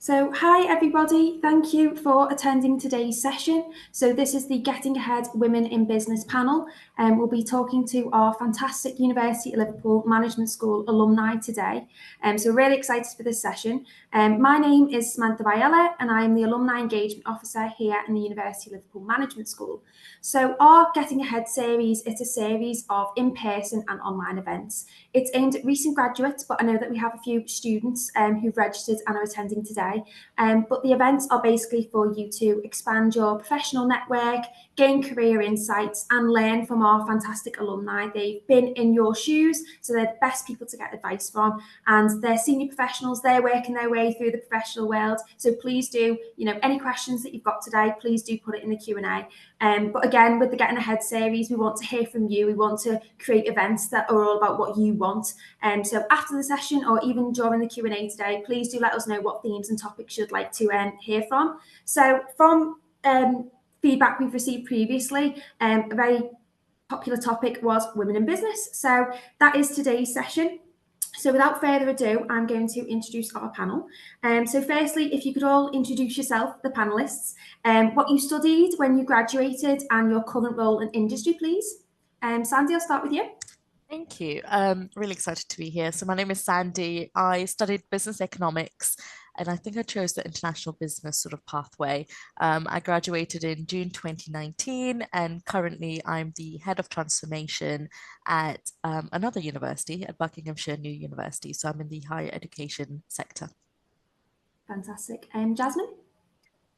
So, hi everybody, thank you for attending today's session. So, this is the Getting Ahead Women in Business panel, and we'll be talking to our fantastic University of Liverpool Management School alumni today. So, really excited for this session. My name is Samantha Viella, and I am the Alumni Engagement Officer here in the University of Liverpool Management School. So, our Getting Ahead series is a series of in-person and online events. It's aimed at recent graduates, but I know that we have a few students who've registered and are attending today. But the events are basically for you to expand your professional network, gain career insights, and learn from our fantastic alumni. They've been in your shoes, so they're the best people to get advice from. And they're senior professionals, they're working their way through the professional world. So please do, any questions that you've got today, please do put it in the Q&A. But again, with the Getting Ahead series, we want to hear from you. We want to create events that are all about what you want. So after the session or even during the Q&A today, please do let us know what themes and topics you'd like to hear from. So from feedback we've received previously, a very popular topic was women in business. So that is today's session. So without further ado, I'm going to introduce our panel. So firstly, if you could all introduce yourself, the panelists, what you studied when you graduated and your current role in industry, please. Sandy, I'll start with you. Thank you. Really excited to be here. So my name is Sandy. I studied business economics, and I think I chose the international business sort of pathway. I graduated in June 2019, and currently I'm the head of transformation at another university, at Buckinghamshire New University. So I'm in the higher education sector. Fantastic. Jasmine?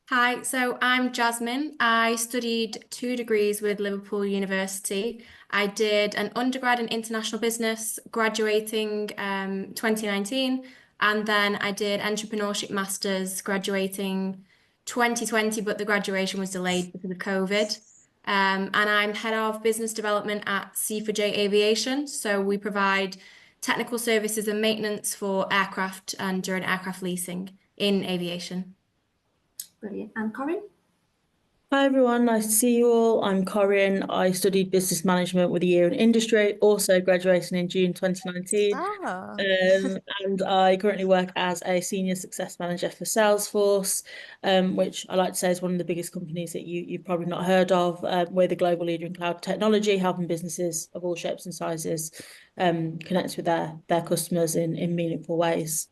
Hi, so I'm Jasmine. I studied 2 degrees with Liverpool University. I did an undergrad in international business, graduating 2019, and then I did entrepreneurship masters, graduating 2020, but the graduation was delayed because of COVID. And I'm head of business development at C4J Aviation. So we provide technical services and maintenance for aircraft and during aircraft leasing in aviation. Brilliant. And Corinne? Hi everyone, nice to see you all. I'm Corinne. I studied business management with a year in industry, also graduating in June 2019. And I currently work as a senior success manager for Salesforce, which I like to say is one of the biggest companies that you've probably not heard of. We're the global leader in cloud technology, helping businesses of all shapes and sizes connect with their customers in meaningful ways.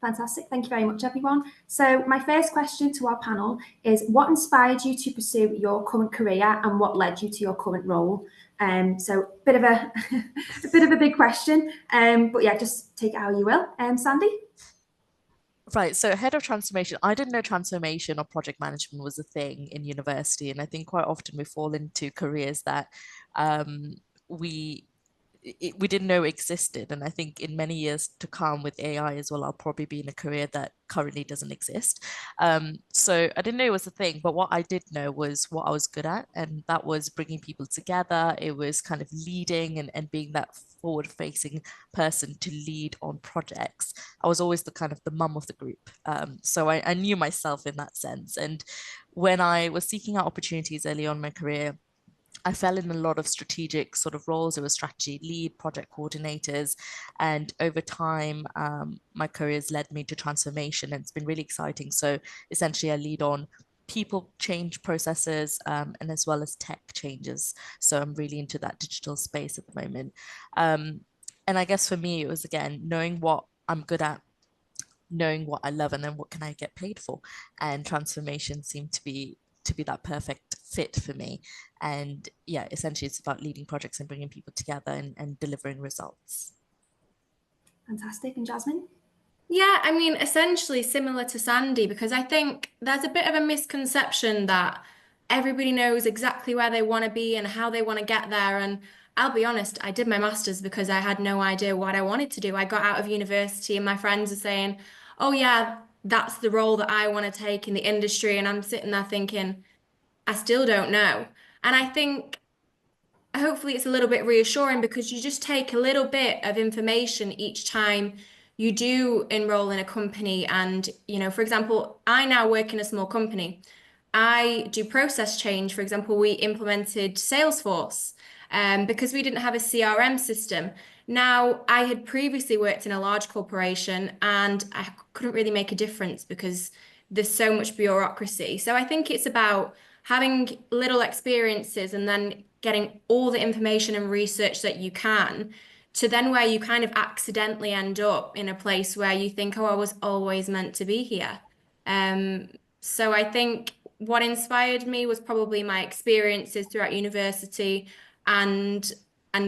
Fantastic. Thank you very much, everyone. So my first question to our panel is, what inspired you to pursue your current career and what led you to your current role? So a bit of a big question, but yeah, just take it how you will. Sandy? Right, so head of transformation, I didn't know transformation or project management was a thing in university. And I think quite often we fall into careers that we didn't know existed. And I think in many years to come with AI as well, I'll probably be in a career that currently doesn't exist. So I didn't know it was a thing, but what I did know was what I was good at, and that was bringing people together. It was kind of leading and being that forward-facing person to lead on projects. I was always the kind of the mum of the group. So I knew myself in that sense. And when I was seeking out opportunities early on in my career, I fell in a lot of strategic sort of roles. It was strategy lead, project coordinators, and over time, my career has led me to transformation, and it's been really exciting. So essentially, I lead on people change processes and as well as tech changes. So I'm really into that digital space at the moment. And I guess for me, it was again knowing what I'm good at, knowing what I love, and then what can I get paid for. And transformation seemed to be that perfect fit for me. And yeah, essentially it's about leading projects and bringing people together and delivering results. Fantastic. And Jasmine? Yeah, I mean, essentially similar to Sandy, because I think there's a bit of a misconception that everybody knows exactly where they want to be and how they want to get there. And I'll be honest, I did my master's because I had no idea what I wanted to do. I got out of university and my friends are saying, oh yeah, that's the role that I want to take in the industry. And I'm sitting there thinking, I still don't know. And I think hopefully it's a little bit reassuring because you just take a little bit of information each time you do enroll in a company. And, for example, I now work in a small company. I do process change. For example, we implemented Salesforce because we didn't have a CRM system. Now, I had previously worked in a large corporation and I couldn't really make a difference because there's so much bureaucracy. So I think it's about having little experiences and then getting all the information and research that you can to then where you kind of accidentally end up in a place where you think, oh, I was always meant to be here. So I think what inspired me was probably my experiences throughout university and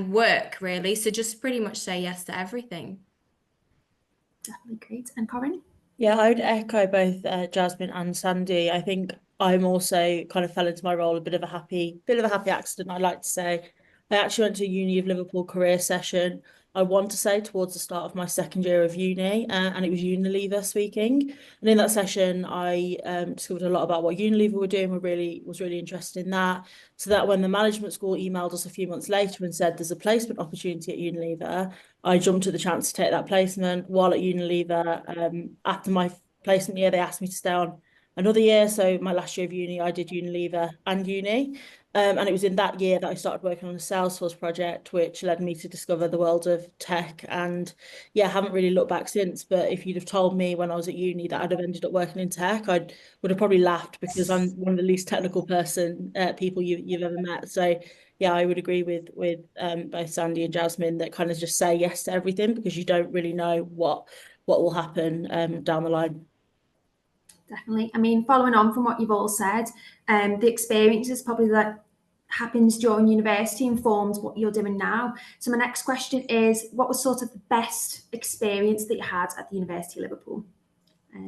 work, really. So just pretty much say yes to everything. Definitely great. And Corinne? Yeah, I would echo both Jasmine and Sandy. I think I'm also kind of fell into my role a bit of a happy accident, I like to say. I actually went to a Uni of Liverpool career session, I want to say towards the start of my second year of uni, and it was Unilever speaking. And in that session, I discovered a lot about what Unilever were doing. Was really interested in that. So that when the management school emailed us a few months later and said there's a placement opportunity at Unilever, I jumped at the chance to take that placement. While at Unilever, after my placement year, they asked me to stay on another year. So my last year of uni, I did Unilever and uni. And it was in that year that I started working on a Salesforce project, which led me to discover the world of tech. And yeah, I haven't really looked back since. But if you'd have told me when I was at uni that I'd have ended up working in tech, I would have probably laughed because I'm one of the least technical people you've ever met. So yeah, I would agree with both Sandy and Jasmine that kind of just say yes to everything because you don't really know what will happen down the line. Definitely. I mean, following on from what you've all said, the experiences probably that happens during university informs what you're doing now. So my next question is, what was sort of the best experience that you had at the University of Liverpool?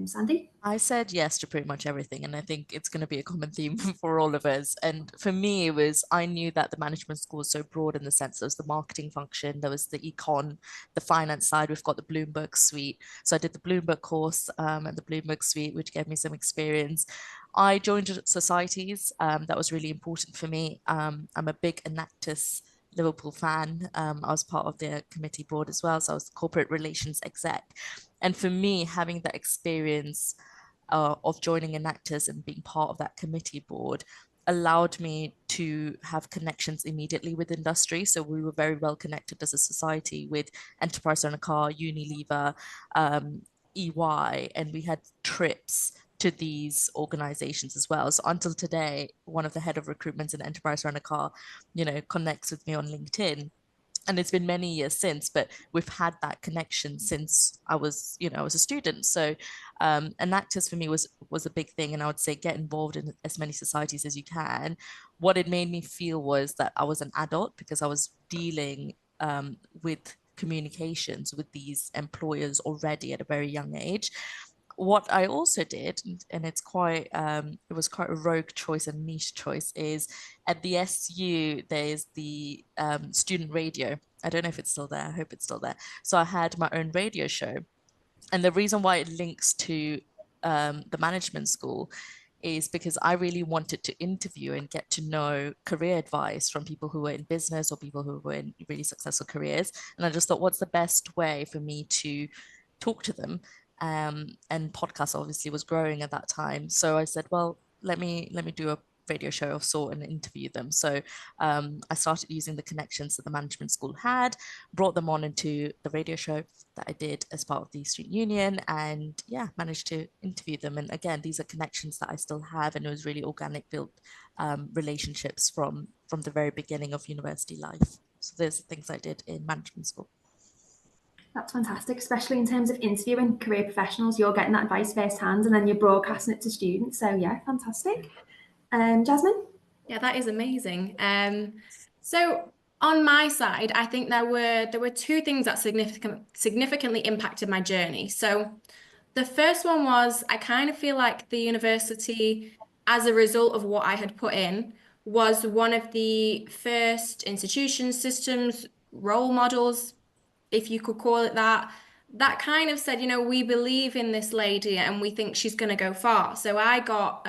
Sandy? I said yes to pretty much everything, and I think it's going to be a common theme for all of us. And for me, it was I knew that the management school was so broad in the sense there was the marketing function, there was the econ, the finance side. We've got the Bloomberg suite, so I did the Bloomberg course and the Bloomberg suite, which gave me some experience. I joined societies. That was really important for me. I'm a big Enactus Liverpool fan. I was part of the committee board as well, so I was the corporate relations exec. And for me, having that experience of joining Enactus and being part of that committee board allowed me to have connections immediately with industry. So we were very well connected as a society with Enterprise Rent a Car, Unilever, EY, and we had trips to these organizations as well. So until today, one of the head of recruitments in Enterprise Rent a Car, connects with me on LinkedIn. And it's been many years since, but we've had that connection since I was a student. So Enactus for me was a big thing. And I would say get involved in as many societies as you can. What it made me feel was that I was an adult because I was dealing with communications with these employers already at a very young age. What I also did, and it was quite a rogue choice and niche choice, is at the SU, there's the student radio. I don't know if it's still there. I hope it's still there. So I had my own radio show. And the reason why it links to the management school is because I really wanted to interview and get to know career advice from people who were in business or people who were in really successful careers. And I just thought, what's the best way for me to talk to them? And podcast obviously was growing at that time. So I said, well, let me do a radio show of sort and interview them. So I started using the connections that the management school had, brought them on into the radio show that I did as part of the student union, and yeah, managed to interview them. And again, these are connections that I still have, and it was really organic, built relationships from the very beginning of university life. So there's the things I did in management school. That's fantastic, especially in terms of interviewing career professionals. You're getting that advice firsthand and then you're broadcasting it to students. So yeah, fantastic. Jasmine? Yeah, that is amazing. So on my side, I think there were two things that significantly impacted my journey. So the first one was I kind of feel like the university, as a result of what I had put in, was one of the first institutions, systems, role models, if you could call it that, that kind of said, we believe in this lady and we think she's going to go far. So I got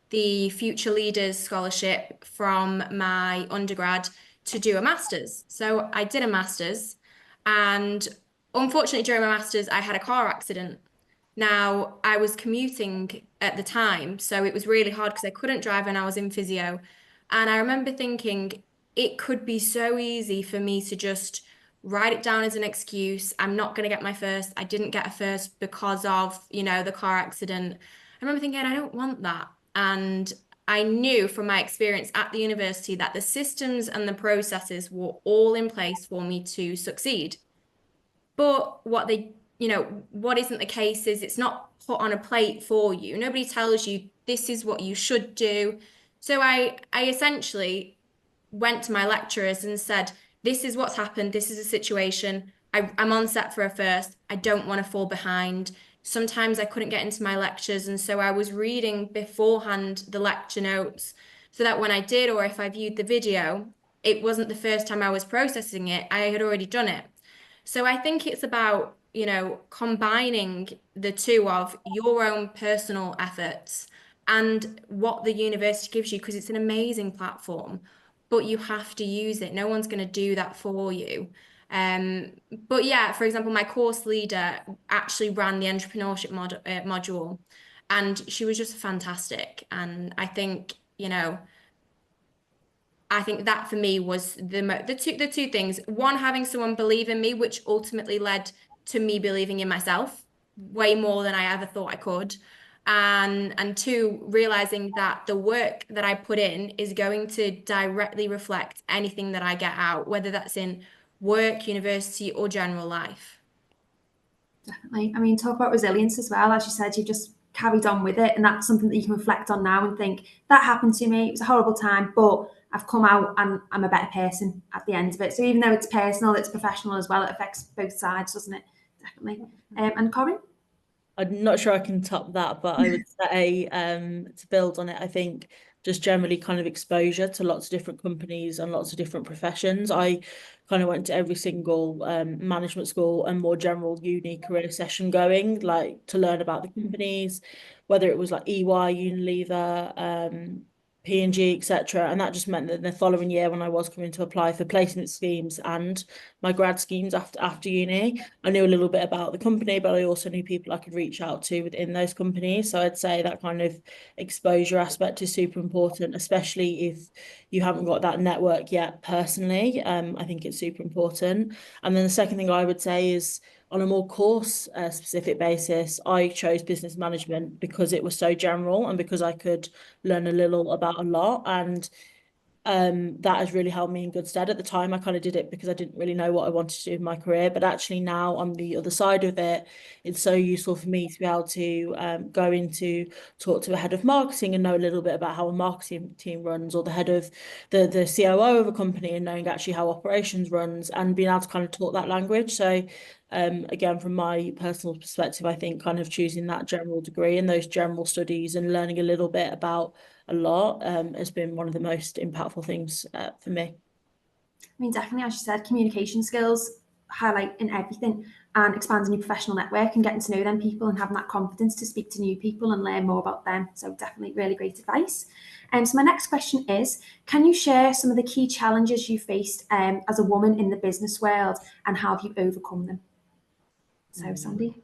the Future Leaders Scholarship from my undergrad to do a master's. So I did a master's, and unfortunately during my master's, I had a car accident. Now, I was commuting at the time, so it was really hard because I couldn't drive and I was in physio. And I remember thinking it could be so easy for me to just write it down as an excuse. I'm not going to get my first. I didn't get a first because of, you know, the car accident. I remember thinking, I don't want that. And I knew from my experience at the university that the systems and the processes were all in place for me to succeed. But what isn't the case is it's not put on a plate for you. Nobody tells you this is what you should do. So I essentially went to my lecturers and said, this is what's happened. This is a situation. I'm on set for a first. I don't want to fall behind. Sometimes I couldn't get into my lectures. And so I was reading beforehand the lecture notes so that when I did, or if I viewed the video, it wasn't the first time I was processing it. I had already done it. So I think it's about, you know, combining the two of your own personal efforts and what the university gives you, because it's an amazing platform, but you have to use it. No one's going to do that for you. But yeah, for example, my course leader actually ran the entrepreneurship module, and she was just fantastic. And I think, you know, I think that for me was the two things. One, having someone believe in me, which ultimately led to me believing in myself way more than I ever thought I could. And two, realizing that the work that I put in is going to directly reflect anything that I get out, whether that's in work, university, or general life. Definitely. I mean, talk about resilience as well. As you said, you just carried on with it, and that's something that you can reflect on now and think, that happened to me. It was a horrible time, but I've come out and I'm a better person at the end of it. So even though it's personal, it's professional as well. It affects both sides, doesn't it? Definitely. And Corinne? I'm not sure I can top that, but I would say to build on it, I think just generally kind of exposure to lots of different companies and lots of different professions. I kind of went to every single management school and more general uni career session going, like to learn about the companies, whether it was like EY, Unilever, P&G, etc. And that just meant that the following year, when I was coming to apply for placement schemes and my grad schemes after uni, I knew a little bit about the company, but I also knew people I could reach out to within those companies. So I'd say that kind of exposure aspect is super important, especially if you haven't got that network yet personally. I think it's super important. And then the second thing I would say is, on a more course specific basis, I chose business management because it was so general and because I could learn a little about a lot. And that has really held me in good stead. At the time, I kind of did it because I didn't really know what I wanted to do in my career, but actually now on the other side of it, it's so useful for me to be able to go into talk to a head of marketing and know a little bit about how a marketing team runs, or the head of the COO of a company and knowing actually how operations runs and being able to kind of talk that language. So again, from my personal perspective, I think kind of choosing that general degree and those general studies and learning a little bit about a lot has been one of the most impactful things for me. I mean, definitely, as you said, communication skills highlight in everything, and expanding your professional network and getting to know them people and having that confidence to speak to new people and learn more about them. So definitely really great advice. So my next question is, can you share some of the key challenges you faced as a woman in the business world, and how have you overcome them? So Sandy?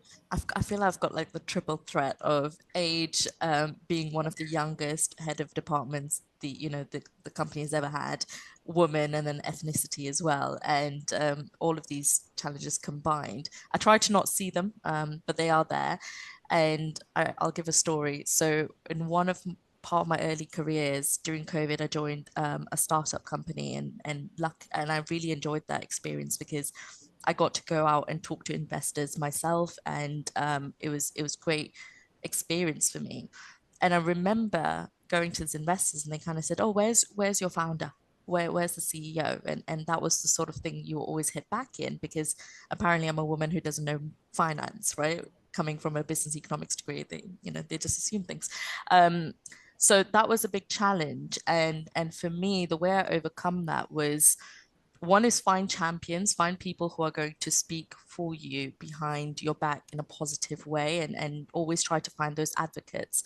I feel I've got like the triple threat of age, being one of the youngest head of departments the company's ever had, woman, and then ethnicity as well. And all of these challenges combined, I try to not see them, but they are there. And I'll give a story. So in part of my early careers during COVID, I joined a startup company, and I really enjoyed that experience because I got to go out and talk to investors myself, and it was great experience for me. And I remember going to these investors, and they kind of said, "Oh, where's your founder? Where's the CEO?" And that was the sort of thing you always hit back in, because apparently I'm a woman who doesn't know finance, right? Coming from a business economics degree, they just assume things. So that was a big challenge, and for me, the way I overcome that was, one is find champions, find people who are going to speak for you behind your back in a positive way, and always try to find those advocates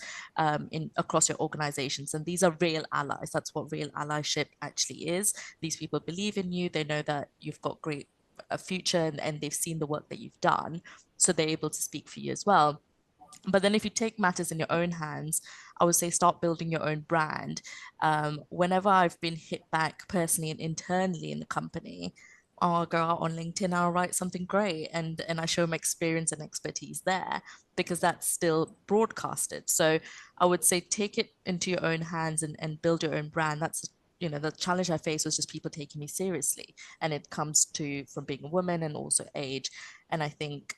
across your organizations. And these are real allies. That's what real allyship actually is. These people believe in you. They know that you've got a future, and they've seen the work that you've done. So they're able to speak for you as well. But then if you take matters in your own hands, I would say start building your own brand. Whenever I've been hit back personally and internally in the company I'll go out on LinkedIn, I'll write something great, and I show my experience and expertise there, because that's still broadcasted. So I would say take it into your own hands and build your own brand. That's, the challenge I faced was just people taking me seriously, and it comes to from being a woman and also age. And I think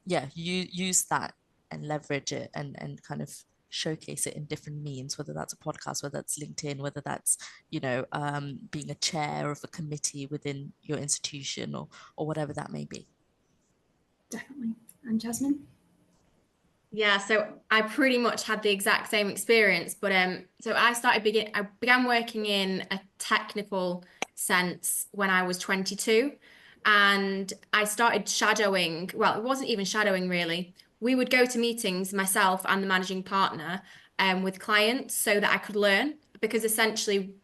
you use that and leverage it and kind of showcase it in different means, whether that's a podcast, whether that's LinkedIn, whether that's being a chair of a committee within your institution, or whatever that may be. Definitely. And Jasmine? Yeah, so I pretty much had the exact same experience, but so I began working in a technical sense when I was 22, and I started shadowing. Well, it wasn't even shadowing really. We would go to meetings, myself and the managing partner, with clients so that I could learn, because essentially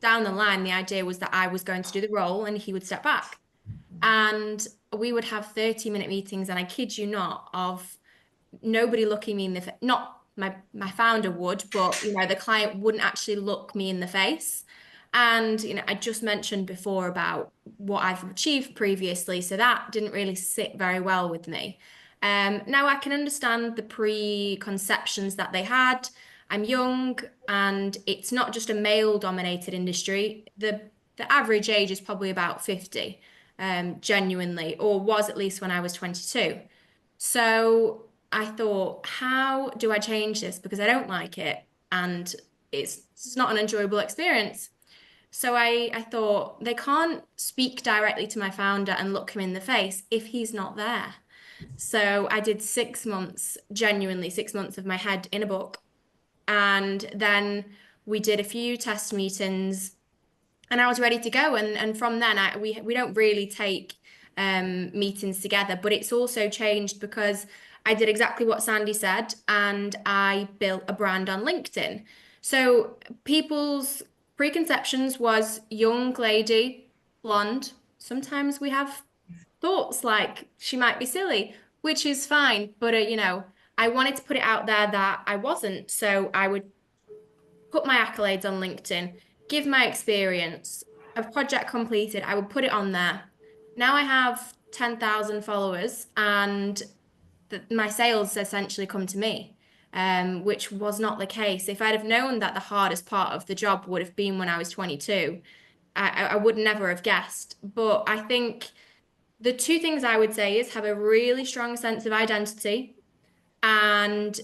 down the line the idea was that I was going to do the role and he would step back, and we would have 30-minute meetings, and I kid you not, of nobody looking me in the face. Not my founder would, but the client wouldn't actually look me in the face. And I just mentioned before about what I've achieved previously, so that didn't really sit very well with me. Now I can understand the preconceptions that they had. I'm young, and it's not just a male-dominated industry. The average age is probably about 50, genuinely, or was at least when I was 22. So I thought, how do I change this? Because I don't like it, and it's not an enjoyable experience. So I thought, they can't speak directly to my founder and look him in the face if he's not there. So I did 6 months, genuinely 6 months of my head in a book. And then we did a few test meetings, and I was ready to go. And from then, we don't really take meetings together, but it's also changed because I did exactly what Sandy said, and I built a brand on LinkedIn. So people's preconceptions was young lady, blonde. Sometimes we have thoughts like she might be silly, which is fine. But I wanted to put it out there that I wasn't. So I would put my accolades on LinkedIn, give my experience, a project completed, I would put it on there. Now I have 10,000 followers, and my sales essentially come to me, which was not the case. If I'd have known that the hardest part of the job would have been when I was 22, I would never have guessed. But I think the two things I would say is have a really strong sense of identity, and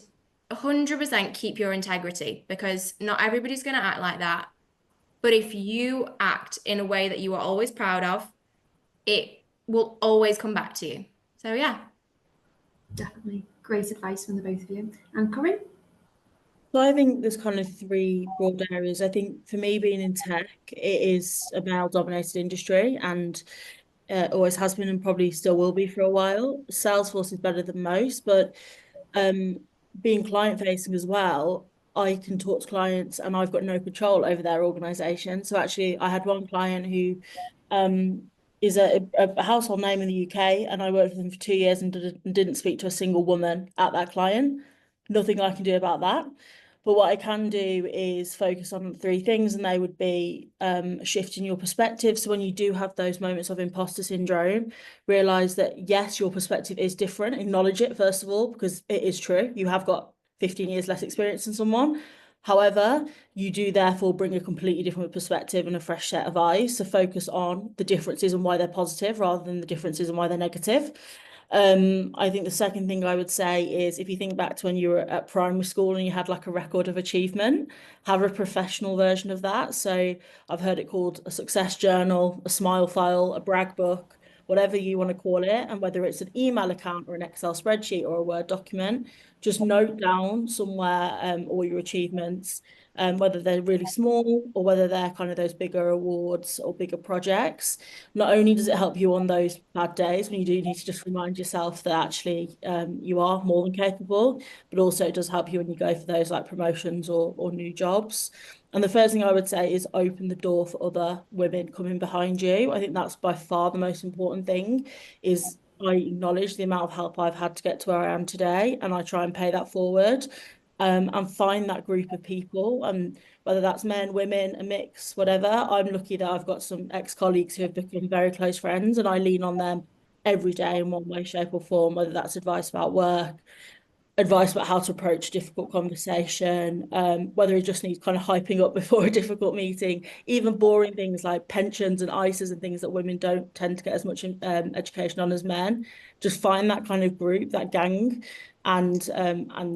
100% keep your integrity, because not everybody's going to act like that. But if you act in a way that you are always proud of, it will always come back to you. So yeah. Definitely. Great advice from the both of you. And Corinne? So I think there's kind of three broad areas. I think for me, being in tech, it is a male-dominated industry, and always has been and probably still will be for a while. Salesforce is better than most, but being client-facing as well, I can talk to clients and I've got no control over their organization. So actually, I had one client who is a household name in the UK, and I worked with them for 2 years and didn't speak to a single woman at that client. Nothing I can do about that. But what I can do is focus on three things, and they would be shifting your perspective. So when you do have those moments of imposter syndrome, realize that yes, your perspective is different. Acknowledge it, first of all, because it is true. You have got 15 years less experience than someone. However, you do therefore bring a completely different perspective and a fresh set of eyes. So focus on the differences and why they're positive rather than the differences and why they're negative. I think the second thing I would say is, if you think back to when you were at primary school and you had like a record of achievement, have a professional version of that. So I've heard it called a success journal, a smile file, a brag book, whatever you want to call it. And whether it's an email account or an Excel spreadsheet or a Word document, just note down somewhere all your achievements, whether they're really small or whether they're kind of those bigger awards or bigger projects. Not only does it help you on those bad days when you do need to just remind yourself that actually you are more than capable, but also it does help you when you go for those like promotions or new jobs. And the first thing I would say is open the door for other women coming behind you. I think that's by far the most important thing, is I acknowledge the amount of help I've had to get to where I am today, and I try and pay that forward. and find that group of people, and whether that's men, women, a mix, whatever. I'm lucky that I've got some ex-colleagues who have become very close friends, and I lean on them every day in one way, shape, or form, whether that's advice about work, advice about how to approach a difficult conversation, whether it just needs kind of hyping up before a difficult meeting, even boring things like pensions and ISAs and things that women don't tend to get as much education on as men. Just find that kind of group, that gang, and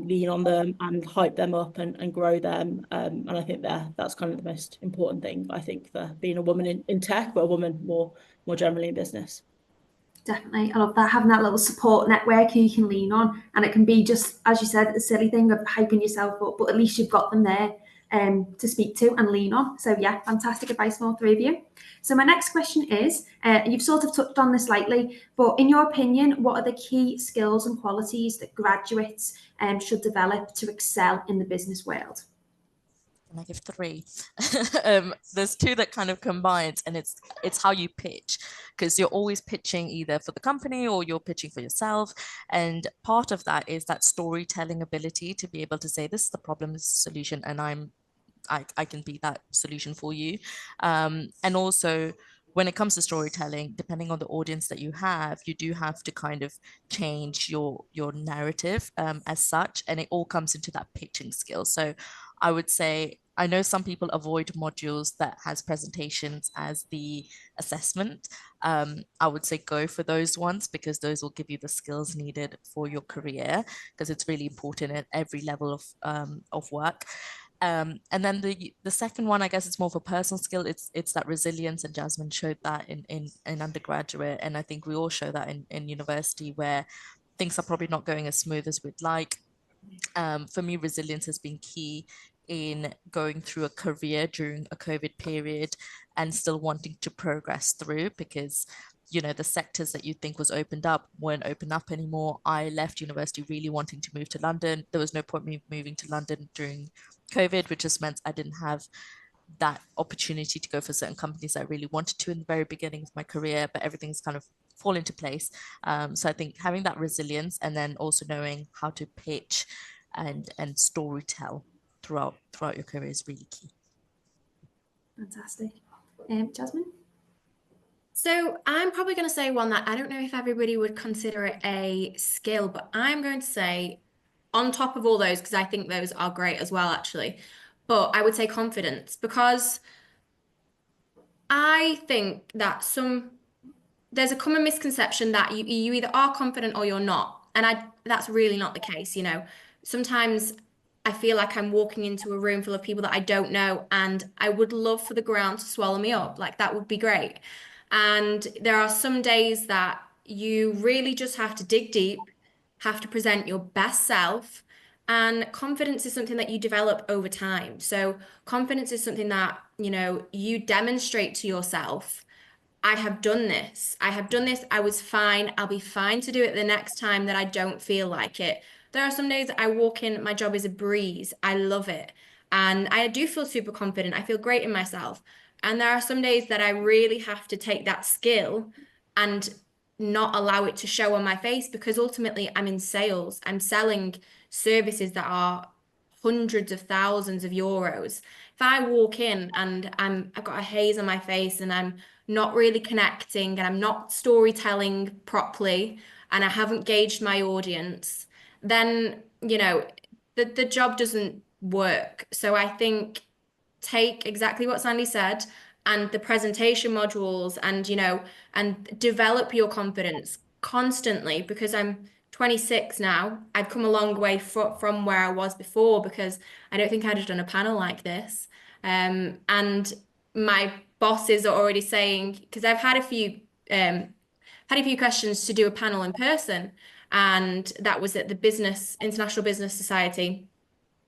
lean on them and hype them up and grow them. And I think that's kind of the most important thing, I think, for being a woman in tech, but a woman more generally in business. Definitely. I love that, having that little support network who you can lean on. And it can be just, as you said, a silly thing of hyping yourself up, but at least you've got them there to speak to and lean on. So yeah, fantastic advice from all three of you. So my next question is, you've sort of touched on this slightly, but in your opinion, what are the key skills and qualities that graduates should develop to excel in the business world? Can I give three? There's two that kind of combines, and it's how you pitch, because you're always pitching either for the company or you're pitching for yourself. And part of that is that storytelling ability to be able to say, this is the problem, this is the solution, and I can be that solution for you. And also, when it comes to storytelling, depending on the audience that you have, you do have to kind of change your narrative as such, and it all comes into that pitching skill. So I would say, I know some people avoid modules that has presentations as the assessment. I would say go for those ones, because those will give you the skills needed for your career, because it's really important at every level of work. And then the second one, I guess it's more of a personal skill. It's that resilience, and Jasmine showed that in undergraduate, and I think we all show that in university, where things are probably not going as smooth as we'd like. For me, resilience has been key in going through a career during a COVID period and still wanting to progress through, because the sectors that you think was opened up weren't open up anymore. I left university really wanting to move to London. There was no point me moving to London during COVID, which just meant I didn't have that opportunity to go for certain companies I really wanted to in the very beginning of my career, but everything's kind of fall into place. So I think having that resilience, and then also knowing how to pitch and story tell throughout your career is really key. Fantastic. Jasmine? So I'm probably going to say one that I don't know if everybody would consider it a skill, but I'm going to say on top of all those, because I think those are great as well, actually. But I would say confidence, because I think that there's a common misconception that you either are confident or you're not. And that's really not the case. Sometimes I feel like I'm walking into a room full of people that I don't know, and I would love for the ground to swallow me up. Like, that would be great. And there are some days that you really just have to dig deep, have to present your best self. And confidence is something that you develop over time. So confidence is something that, you demonstrate to yourself. I have done this. I was fine. I'll be fine to do it the next time that I don't feel like it. There are some days that I walk in, my job is a breeze. I love it. And I do feel super confident. I feel great in myself. And there are some days that I really have to take that skill and not allow it to show on my face, because ultimately I'm in sales. I'm selling services that are hundreds of thousands of euros. If I walk in and I've got a haze on my face and I'm not really connecting and I'm not storytelling properly and I haven't gauged my audience, then, the job doesn't work. So I think take exactly what Sandy said and the presentation modules and develop your confidence constantly, because I'm 26 now. I've come a long way from where I was before, because I don't think I'd have done a panel like this. And my bosses are already saying, because I've had a few questions to do a panel in person, and that was at the International Business Society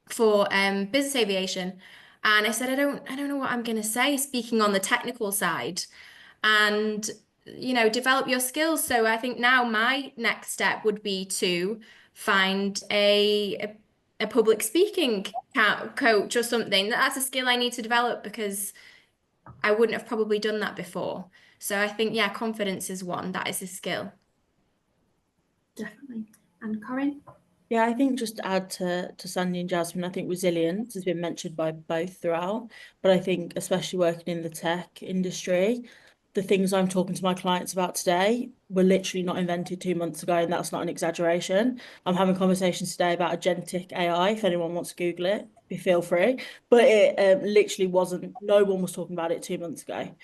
for business aviation. And I said, I don't know what I'm going to say, speaking on the technical side, and develop your skills. So I think now my next step would be to find a public speaking coach or something. That's a skill I need to develop, because I wouldn't have probably done that before. So I think, yeah, confidence is one. That is a skill. Definitely. And Corinne? Yeah, I think just to add to Sandy and Jasmine, I think resilience has been mentioned by both throughout, but I think especially working in the tech industry, the things I'm talking to my clients about today were literally not invented 2 months ago, and that's not an exaggeration. I'm having conversations today about agentic AI. If anyone wants to Google it, feel free. But it literally wasn't, no one was talking about it 2 months ago.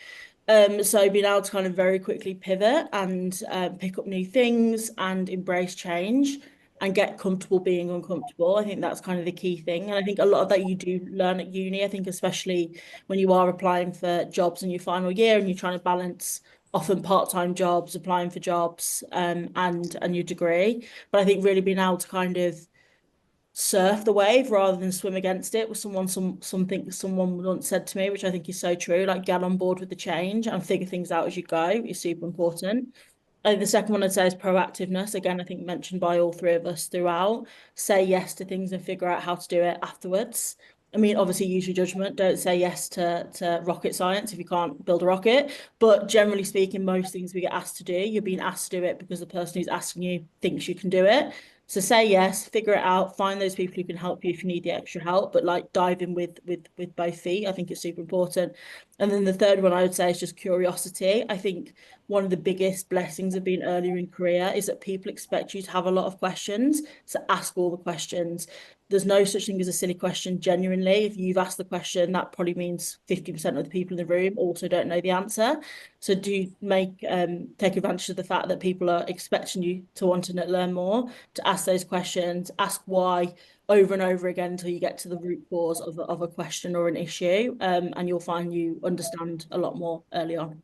So being able to kind of very quickly pivot and pick up new things and embrace change and get comfortable being uncomfortable. I think that's kind of the key thing. And I think a lot of that you do learn at uni. I think especially when you are applying for jobs in your final year and you're trying to balance often part-time jobs, applying for jobs, and your degree. But I think really being able to kind of surf the wave rather than swim against it was something someone once said to me, which I think is so true. Like, get on board with the change and figure things out as you go is super important. I think the second one I'd say is proactiveness. Again, I think mentioned by all three of us throughout. Say yes to things and figure out how to do it afterwards. I mean, obviously, use your judgment. Don't say yes to rocket science if you can't build a rocket. But generally speaking, most things we get asked to do, you're being asked to do it because the person who's asking you thinks you can do it. So say yes, figure it out, find those people who can help you if you need the extra help, but like dive in with both feet. I think it's super important. And then the third one I would say is just curiosity. I think one of the biggest blessings of being earlier in career is that people expect you to have a lot of questions, so ask all the questions. There's no such thing as a silly question, genuinely. If you've asked the question, that probably means 50% of the people in the room also don't know the answer. So do take advantage of the fact that people are expecting you to want to learn more, to ask those questions, ask why over and over again until you get to the root cause of a question or an issue, and you'll find you understand a lot more early on.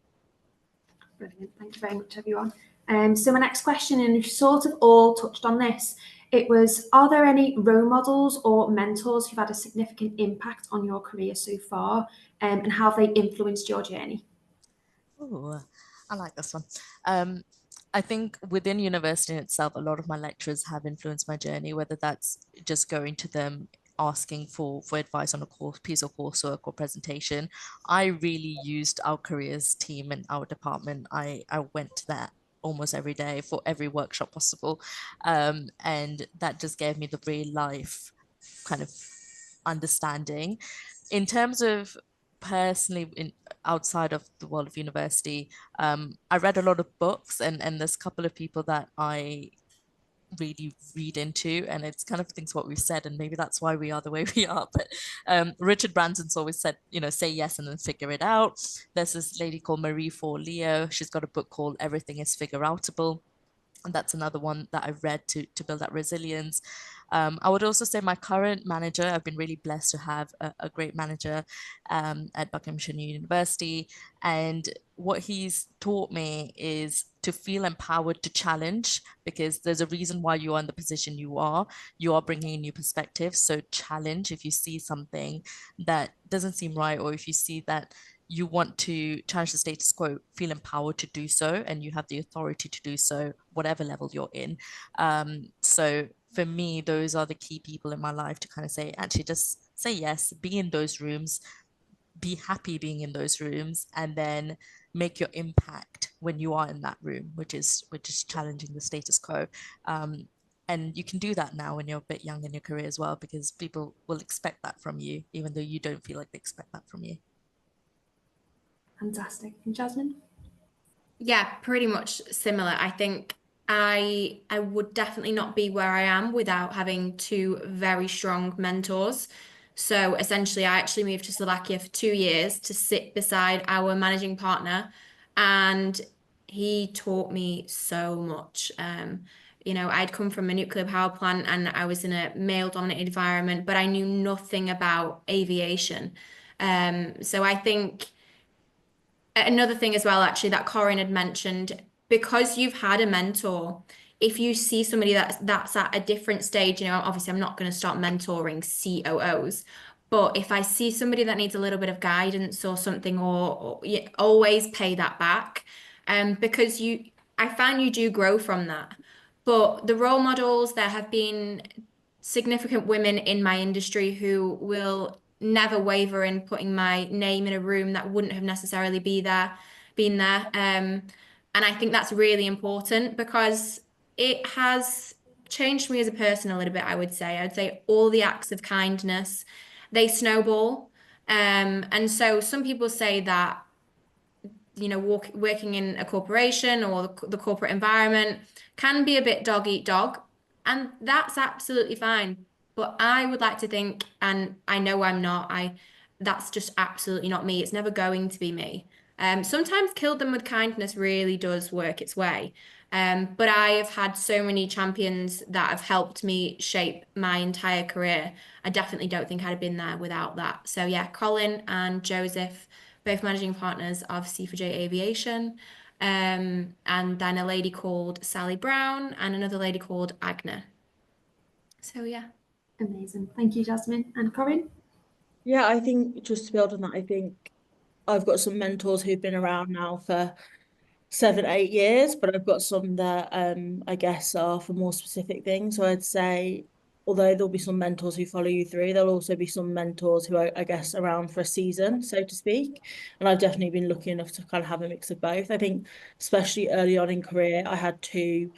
Brilliant. Thank you very much, everyone. So my next question, and you've sort of all touched on this, it was, are there any role models or mentors who've had a significant impact on your career so far, and how have they influenced your journey? Oh, I like this one. I think within university in itself, a lot of my lecturers have influenced my journey, whether that's just going to them asking for advice on a piece of coursework or presentation. I really used our careers team and our department. I went to that almost every day for every workshop possible. And that just gave me the real life kind of understanding. In terms of personally outside of the world of university, I read a lot of books, and there's a couple of people that I really read into, and it's kind of things what we've said, and maybe that's why we are the way we are. But Richard Branson's always said, say yes and then figure it out. There's this lady called Marie Forleo. She's got a book called Everything is Figure Outable. And that's another one that I've read to build that resilience. I would also say my current manager, I've been really blessed to have a great manager at Buckinghamshire University. And what he's taught me is to feel empowered to challenge, because there's a reason why you are in the position you are. You are bringing a new perspective. So challenge if you see something that doesn't seem right, or if you see that you want to challenge the status quo, feel empowered to do so, and you have the authority to do so, whatever level you're in. So for me, those are the key people in my life to kind of say, actually, just say yes, be in those rooms, be happy being in those rooms, and then make your impact when you are in that room, which is challenging the status quo. And you can do that now when you're a bit young in your career as well, because people will expect that from you, even though you don't feel like they expect that from you. Fantastic. And Jasmine? Yeah, pretty much similar. I think I would definitely not be where I am without having two very strong mentors. So essentially, I actually moved to Slovakia for 2 years to sit beside our managing partner, and he taught me so much. I'd come from a nuclear power plant and I was in a male-dominated environment, but I knew nothing about aviation. So I think another thing as well, actually, that Corinne had mentioned, because you've had a mentor, if you see somebody that's at a different stage, obviously I'm not going to start mentoring COOs, but if I see somebody that needs a little bit of guidance or something, or always pay that back, because I find you do grow from that. But the role models, there have been significant women in my industry who will never waver in putting my name in a room that wouldn't have necessarily been there. And I think that's really important, because it has changed me as a person a little bit, I would say. I'd say all the acts of kindness, they snowball. And so some people say that, you know, working in a corporation or the corporate environment can be a bit dog eat dog, and that's absolutely fine. But I would like to think, and I know I'm not, that's just absolutely not me. It's never going to be me. Sometimes kill them with kindness really does work its way. But I have had so many champions that have helped me shape my entire career. I definitely don't think I'd have been there without that. So yeah, Colin and Joseph, both managing partners of C4J Aviation, and then a lady called Sally Brown and another lady called Agna. So yeah. Amazing. Thank you, Jasmine. And Corinne? Yeah, I think just to build on that, I think I've got some mentors who've been around now for 7, 8 years, but I've got some that I guess are for more specific things. So I'd say, although there'll be some mentors who follow you through, there'll also be some mentors who are, I guess, around for a season, so to speak. And I've definitely been lucky enough to kind of have a mix of both. I think, especially early on in career, I had two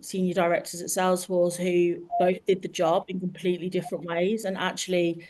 senior directors at Salesforce who both did the job in completely different ways, and actually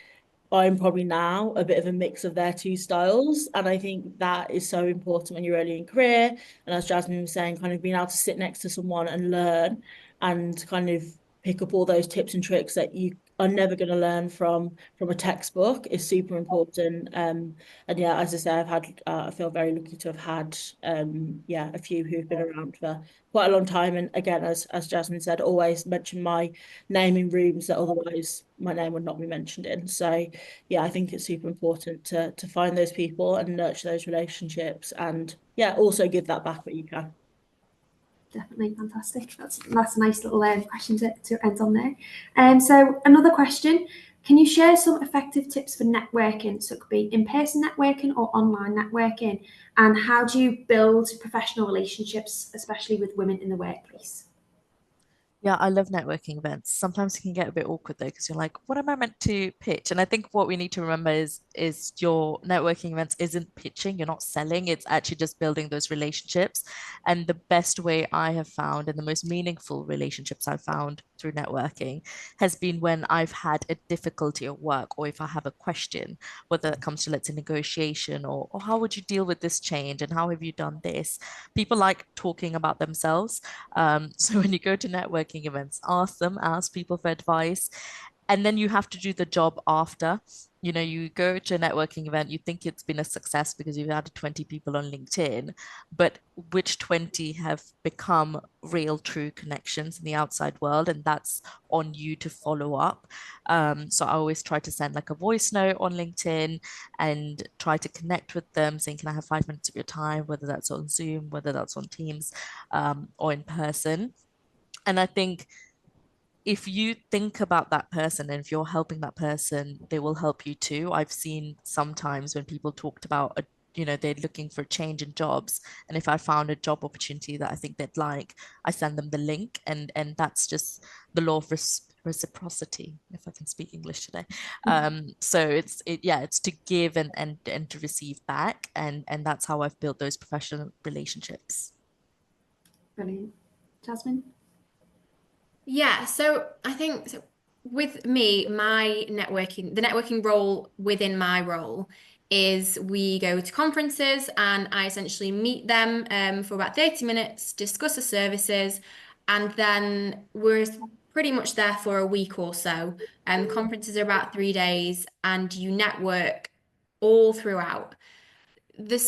I'm probably now a bit of a mix of their two styles. And I think that is so important when you're early in career. And as Jasmine was saying, kind of being able to sit next to someone and learn and kind of pick up all those tips and tricks that you are never going to learn from a textbook is super important. And yeah, as I say, I feel very lucky to have had a few who've been around for quite a long time. And again, as Jasmine said, always mention my name in rooms that otherwise my name would not be mentioned in. So yeah, I think it's super important to find those people and nurture those relationships, and yeah, also give that back what you can. Definitely fantastic. That's a nice little question to end on there. So another question, can you share some effective tips for networking? So it could be in-person networking or online networking. And how do you build professional relationships, especially with women in the workplace? Yeah, I love networking events. Sometimes it can get a bit awkward though, because you're like, what am I meant to pitch? And I think what we need to remember is your networking events isn't pitching, you're not selling, it's actually just building those relationships. And the best way I have found and the most meaningful relationships I've found through networking has been when I've had a difficulty at work, or if I have a question, whether it comes to, let's say, negotiation, or how would you deal with this change and how have you done this? People like talking about themselves. So when you go to networking events, ask people for advice, and then you have to do the job after. You know, you go to a networking event, you think it's been a success because you've added 20 people on LinkedIn, but which 20 have become real, true connections in the outside world? And that's on you to follow up. So I always try to send like a voice note on LinkedIn and try to connect with them, saying, can I have 5 minutes of your time, whether that's on Zoom, whether that's on Teams, or in person. And I think if you think about that person and if you're helping that person, they will help you too. I've seen sometimes when people talked about they're looking for a change in jobs, and if I found a job opportunity that I think they'd like, I send them the link, and that's just the law of reciprocity, if I can speak English today. So it's to give and to receive back, and that's how I've built those professional relationships. Brilliant. Jasmine? Yeah, so I think with me, the networking role within my role is we go to conferences and I essentially meet them for about 30 minutes, discuss the services, and then we're pretty much there for a week or so. Conferences are about 3 days and you network all throughout. The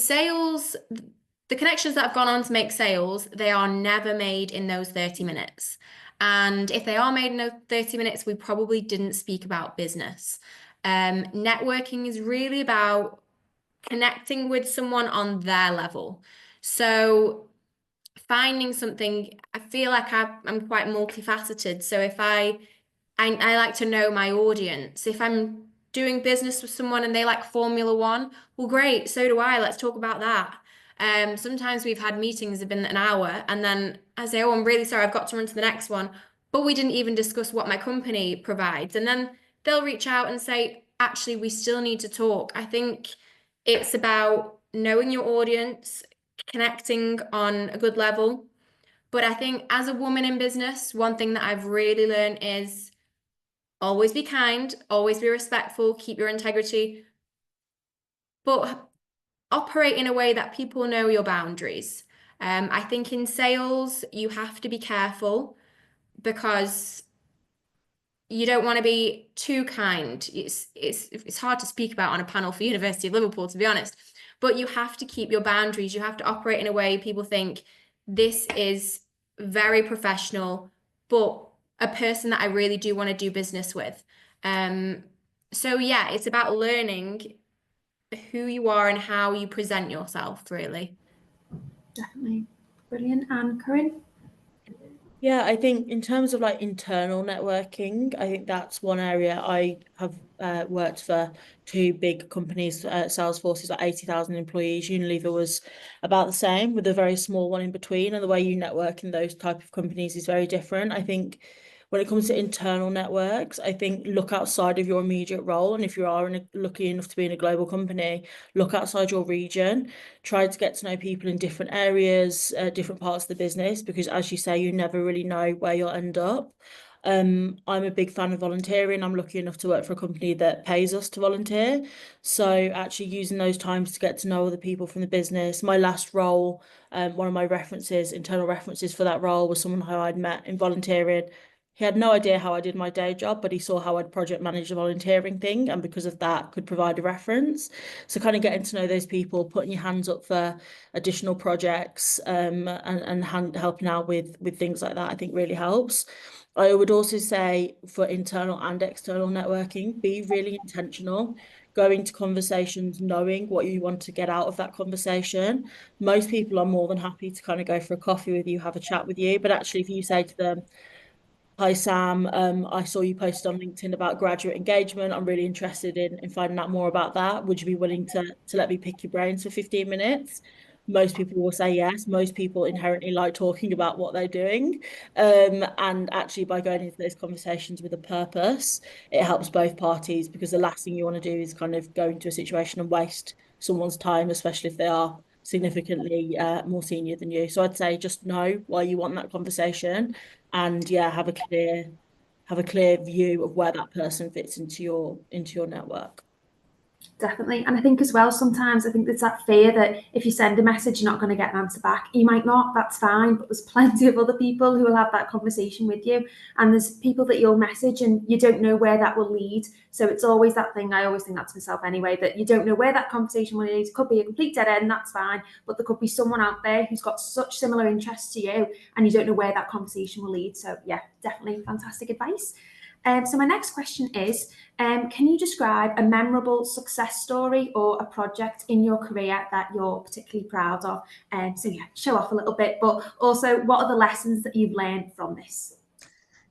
connections that have gone on to make sales, they are never made in those 30 minutes. And if they are made in those 30 minutes, we probably didn't speak about business. Networking is really about connecting with someone on their level. So finding something, I feel like I'm quite multifaceted. So if I like to know my audience. If I'm doing business with someone and they like Formula One, well, great, so do I. Let's talk about that. Sometimes we've had meetings that have been an hour, and then I say, oh, I'm really sorry, I've got to run to the next one, but we didn't even discuss what my company provides. And then they'll reach out and say, actually, we still need to talk. I think it's about knowing your audience, connecting on a good level, But I think as a woman in business, one thing that I've really learned is always be kind, always be respectful, keep your integrity, but operate in a way that people know your boundaries. I think in sales, you have to be careful because you don't want to be too kind. It's hard to speak about on a panel for University of Liverpool, to be honest. But you have to keep your boundaries. You have to operate in a way people think this is very professional, but a person that I really do want to do business with. So yeah, it's about learning who you are and how you present yourself, really. Definitely. Brilliant. And Corinne? Yeah, I think in terms of like internal networking, I think that's one area. I have worked for two big companies, Salesforce is like 80,000 employees. Unilever was about the same with a very small one in between. And the way you network in those type of companies is very different. I think when it comes to internal networks, I think look outside of your immediate role. And if you are lucky enough to be in a global company, look outside your region. Try to get to know people in different areas, different parts of the business, because as you say, you never really know where you'll end up. I'm a big fan of volunteering. I'm lucky enough to work for a company that pays us to volunteer. So actually using those times to get to know other people from the business. My last role, one of my references, internal references for that role was someone who I'd met in volunteering. He had no idea how I did my day job, but he saw how I'd project managed the volunteering thing, and because of that, could provide a reference. So kind of getting to know those people, putting your hands up for additional projects, and helping out with things like that, I think really helps. I would also say for internal and external networking, be really intentional. Going to conversations, knowing what you want to get out of that conversation. Most people are more than happy to kind of go for a coffee with you, have a chat with you. But actually, if you say to them, "Hi Sam, I saw you posted on LinkedIn about graduate engagement. I'm really interested in finding out more about that. Would you be willing to let me pick your brains for 15 minutes?" Most people will say yes. Most people inherently like talking about what they're doing. And actually by going into those conversations with a purpose, it helps both parties, because the last thing you want to do is kind of go into a situation and waste someone's time, especially if they are significantly more senior than you. So I'd say just know why you want that conversation, and yeah, have a clear view of where that person fits into your network. Definitely. And I think as well, sometimes I think there's that fear that if you send a message, you're not going to get an answer back. You might not, that's fine, but there's plenty of other people who will have that conversation with you. And there's people that you'll message and you don't know where that will lead. So it's always that thing, I always think that to myself anyway, that you don't know where that conversation will lead. It could be a complete dead end, that's fine. But there could be someone out there who's got such similar interests to you and you don't know where that conversation will lead. So yeah, definitely fantastic advice. So my next question is, can you describe a memorable success story or a project in your career that you're particularly proud of? So yeah, show off a little bit, but also what are the lessons that you've learned from this?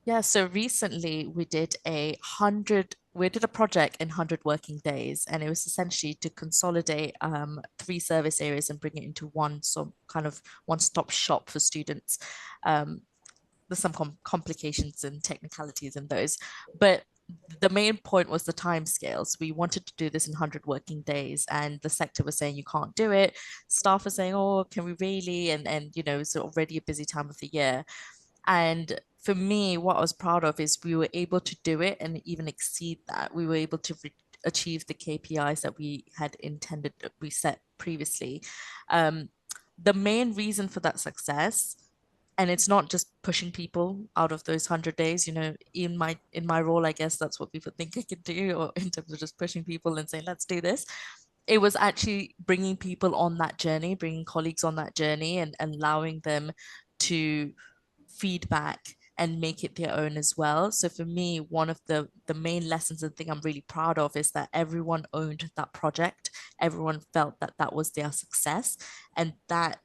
Yeah, so recently we did a project in 100 working days, and it was essentially to consolidate 3 service areas and bring it into one, so kind of one-stop shop for students. There's some complications and technicalities in those, but the main point was the time scales. We wanted to do this in 100 working days, and the sector was saying you can't do it. Staff are saying, "Oh, can we really?" And it's already a busy time of the year. And for me, what I was proud of is we were able to do it and even exceed that. We were able to achieve the KPIs that we had intended, we set previously. The main reason for that success, and it's not just pushing people out of those 100 days, in my role, I guess that's what people think I can do, or in terms of just pushing people and saying, let's do this. It was actually bringing people on that journey, bringing colleagues on that journey, and allowing them to feedback and make it their own as well. So for me, one of the main lessons and thing I'm really proud of is that everyone owned that project. Everyone felt that that was their success, and that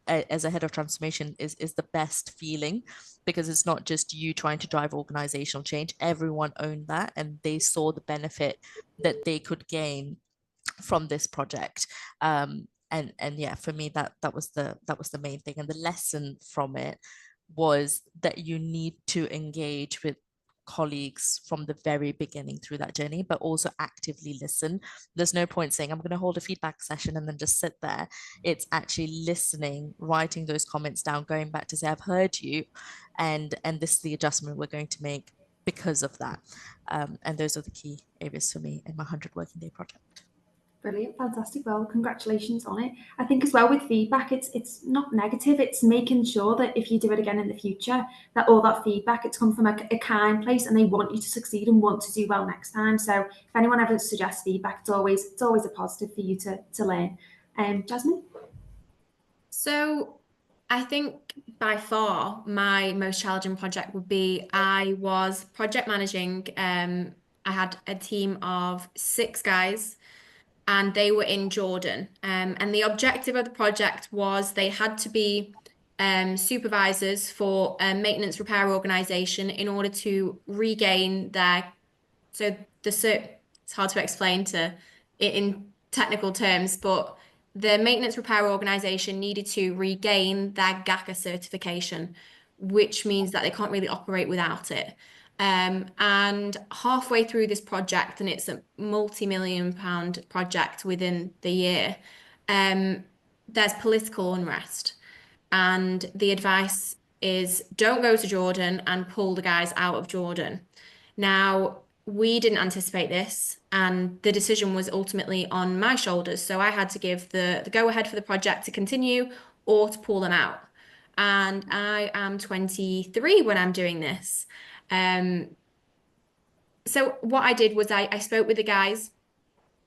as a head of transformation is the best feeling, because it's not just you trying to drive organizational change. Everyone owned that, and they saw the benefit that they could gain from this project. And yeah, for me, that was the main thing. And the lesson from it was that you need to engage with colleagues from the very beginning through that journey, but also actively listen. There's no point saying, I'm going to hold a feedback session and then just sit there. It's actually listening, writing those comments down, going back to say, I've heard you, and this is the adjustment we're going to make because of that. And those are the key areas for me in my 100 working day project. Brilliant, fantastic. Well, congratulations on it. I think as well with feedback, it's not negative. It's making sure that if you do it again in the future, that all that feedback, it's come from a kind place, and they want you to succeed and want to do well next time. So if anyone ever suggests feedback, it's always a positive for you to learn. Jasmine? So I think by far my most challenging project would be I was project managing. I had a team of 6 guys, and they were in Jordan. And the objective of the project was they had to be supervisors for a maintenance repair organization in order to regain their, it's hard to explain in technical terms, but the maintenance repair organization needed to regain their GACA certification, which means that they can't really operate without it. And halfway through this project, and it's a multi-million-pound project within the year, there's political unrest. And the advice is don't go to Jordan and pull the guys out of Jordan. Now, we didn't anticipate this, and the decision was ultimately on my shoulders. So I had to give the go-ahead for the project to continue or to pull them out. And I am 23 when I'm doing this. So what I did was I spoke with the guys.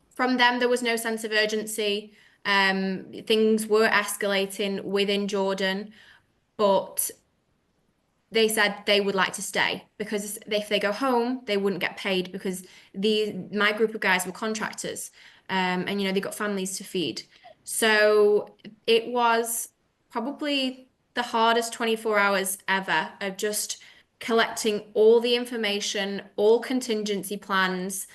From them, there was no sense of urgency. Things were escalating within Jordan, but they said they would like to stay because if they go home, they wouldn't get paid because my group of guys were contractors, and they got families to feed. So it was probably the hardest 24 hours ever of just collecting all the information, all contingency plans,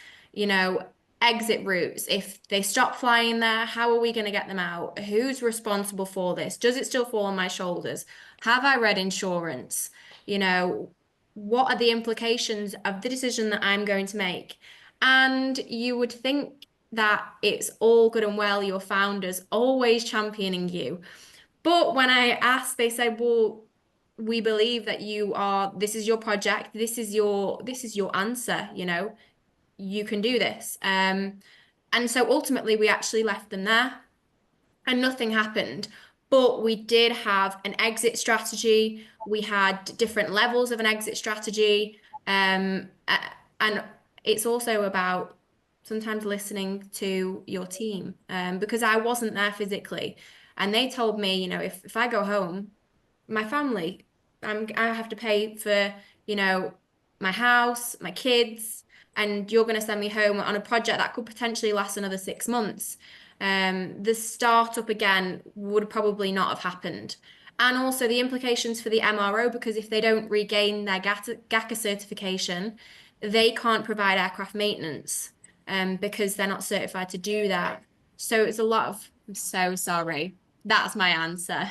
exit routes. If they stop flying there, how are we going to get them out? Who's responsible for this? Does it still fall on my shoulders? Have I read insurance? What are the implications of the decision that I'm going to make? And you would think that it's all good and well, your founders always championing you. But when I asked, they said, well, we believe that this is your project, this is your answer, you can do this. And so ultimately we actually left them there and nothing happened. But we did have an exit strategy. We had different levels of an exit strategy. And it's also about sometimes listening to your team, because I wasn't there physically. And they told me, if I go home, my family, I have to pay for, my house, my kids, and you're going to send me home on a project that could potentially last another 6 months. The startup again would probably not have happened. And also the implications for the MRO, because if they don't regain their GACA certification, they can't provide aircraft maintenance, because they're not certified to do that. So it's a lot of, I'm so sorry. That's my answer.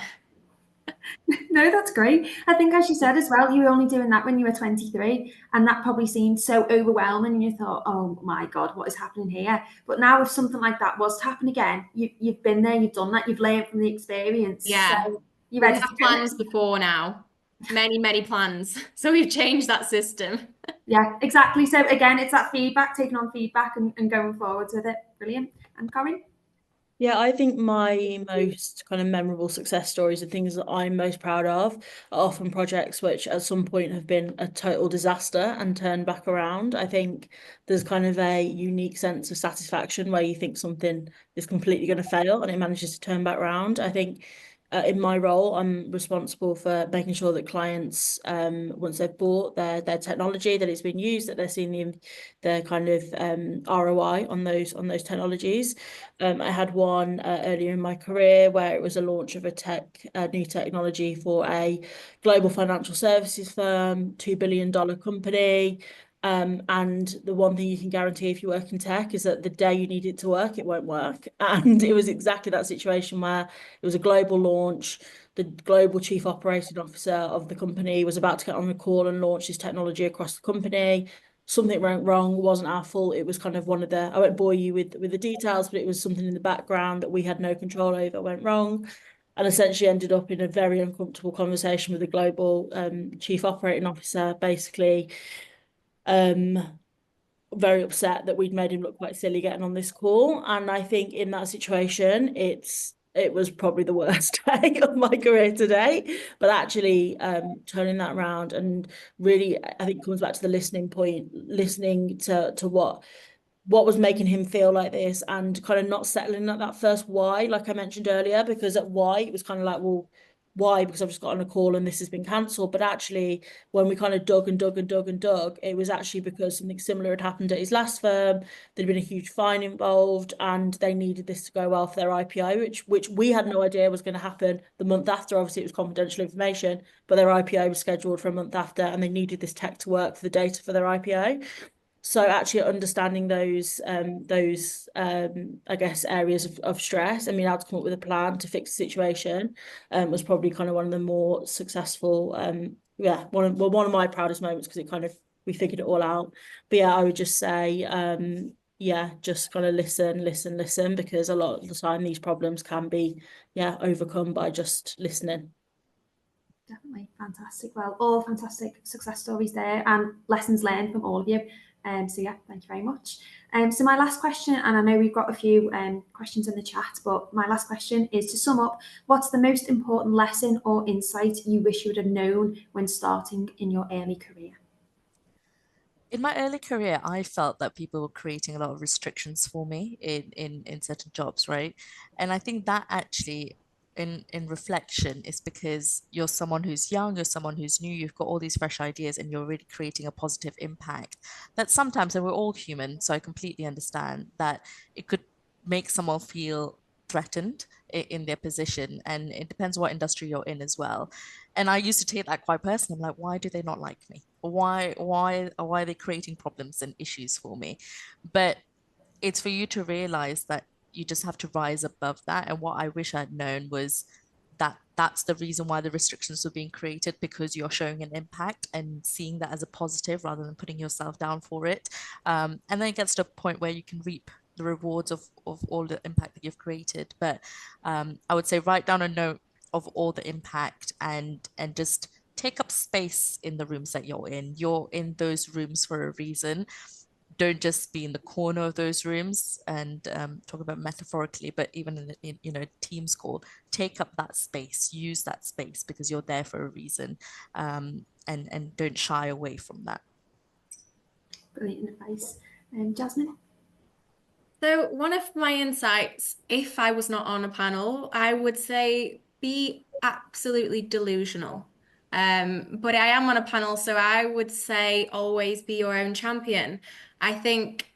No, that's great. I think, as you said as well, you were only doing that when you were 23, and that probably seemed so overwhelming, and you thought, oh my God, what is happening here? But now if something like that was to happen again, you've been there, you've done that, you've learned from the experience. Yeah. So we have plans before now. Many plans. So we've changed that system. Yeah, exactly. So again, it's that feedback, taking on feedback and going forwards with it. Brilliant. And Corinne? Yeah, I think my most kind of memorable success stories and things that I'm most proud of are often projects which at some point have been a total disaster and turned back around. I think there's kind of a unique sense of satisfaction where you think something is completely going to fail and it manages to turn back around. I think in my role, I'm responsible for making sure that clients, once they've bought their technology, that it's been used, that they're seeing the kind of ROI on those technologies. I had one earlier in my career where it was a launch of a new technology for a global financial services firm, $2 billion company. And the one thing you can guarantee if you work in tech is that the day you need it to work, it won't work. And it was exactly that situation where it was a global launch. The global chief operating officer of the company was about to get on the call and launch this technology across the company. Something went wrong. It wasn't our fault. It was kind of one of the, I won't bore you with the details, but it was something in the background that we had no control over went wrong. And essentially ended up in a very uncomfortable conversation with the global chief operating officer, basically very upset that we'd made him look quite silly getting on this call. And I think in that situation, it was probably the worst day of my career today. But actually turning that around and really, I think it comes back to the listening point, listening to what was making him feel like this, and kind of not settling at that first why, like I mentioned earlier, because at why it was kind of like, well, why? Because I've just got on a call and this has been cancelled. But actually, when we kind of dug, it was actually because something similar had happened at his last firm. There'd been a huge fine involved, and they needed this to go well for their IPO, which we had no idea was going to happen the month after. Obviously, it was confidential information, but their IPO was scheduled for a month after, and they needed this tech to work for the data for their IPO. So actually understanding those I guess areas of stress, I mean, how to come up with a plan to fix the situation was probably kind of one of the more successful one of my proudest moments, because it kind of, we figured it all out. But yeah, I would just say just kind of listen, because a lot of the time these problems can be overcome by just listening. Definitely. Fantastic. Well, all fantastic success stories there and lessons learned from all of you. So yeah, thank you very much. So my last question, and I know we've got a few questions in the chat, but my last question is, to sum up, what's the most important lesson or insight you wish you would have known when starting in your early career? In my early career, I felt that people were creating a lot of restrictions for me in certain jobs, right? And I think that actually, in reflection, is because you're someone who's young, you're someone who's new, you've got all these fresh ideas, and you're really creating a positive impact. That sometimes, and we're all human, so I completely understand that it could make someone feel threatened in their position, and it depends what industry you're in as well. And I used to take that quite personally. I'm like, why do they not like me? Why are they creating problems and issues for me? But it's for you to realize that you just have to rise above that. And what I wish I'd known was that that's the reason why the restrictions were being created, because you're showing an impact and seeing that as a positive rather than putting yourself down for it. And then it gets to a point where you can reap the rewards of all the impact that you've created. But I would say write down a note of all the impact, and just take up space in the rooms that you're in. You're in those rooms for a reason. Don't just be in the corner of those rooms, and talk about metaphorically, but even in Teams call, take up that space, use that space, because you're there for a reason, and don't shy away from that. Brilliant advice. Jasmine? So one of my insights, if I was not on a panel, I would say be absolutely delusional. But I am on a panel, so I would say always be your own champion. I think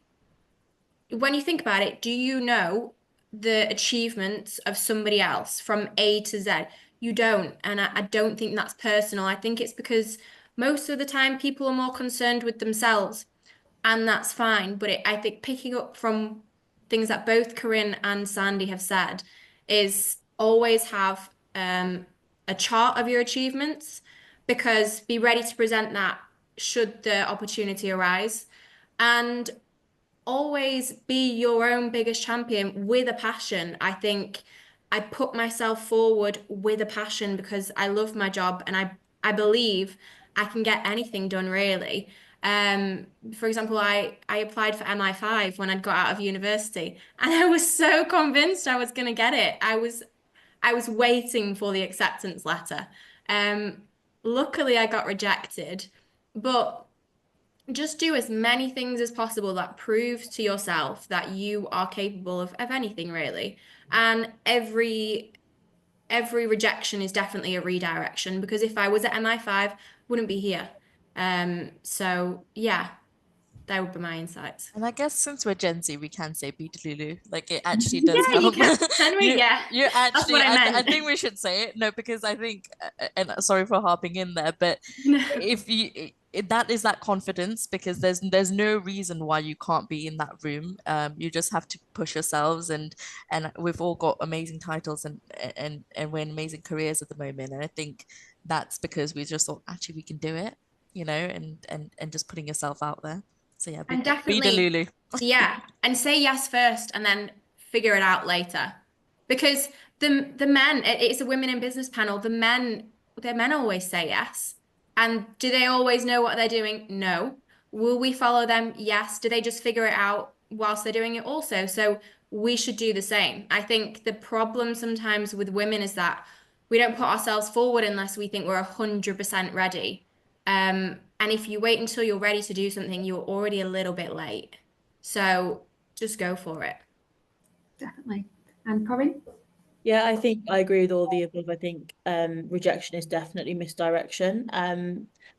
when you think about it, do you know the achievements of somebody else from A to Z? You don't. And I don't think that's personal. I think it's because most of the time people are more concerned with themselves, and that's fine. But I think picking up from things that both Corinne and Sandy have said is always have a chart of your achievements, because be ready to present that should the opportunity arise, and always be your own biggest champion with a passion. I think I put myself forward with a passion because I love my job, and I believe I can get anything done, really. For example, I applied for MI5 when I'd got out of university, and I was so convinced I was going to get it. I was waiting for the acceptance letter. Luckily, I got rejected, but just do as many things as possible that proves to yourself that you are capable of anything, really. And every rejection is definitely a redirection, because if I was at MI5, I wouldn't be here. So yeah, that would be my insights. And I guess since we're Gen Z, we can say be delulu. Like, it actually does help. Can we? Yeah. You actually, that's what I meant. I think we should say it. No, because I think, and sorry for harping in there, but if that is that confidence, because there's no reason why you can't be in that room. You just have to push yourselves, and we've all got amazing titles and we're in amazing careers at the moment. And I think that's because we just thought, actually we can do it, you know, and just putting yourself out there. So yeah, And be the definitely, Lulu. yeah, and say yes first and then figure it out later. Because the men, it's a women in business panel, the men always say yes. And do they always know what they're doing? No. Will we follow them? Yes. Do they just figure it out whilst they're doing it also? So we should do the same. I think the problem sometimes with women is that we don't put ourselves forward unless we think we're 100% ready. And if you wait until you're ready to do something, you're already a little bit late. So just go for it. Definitely. And Corinne? Yeah, I think I agree with all the above. I think rejection is definitely misdirection.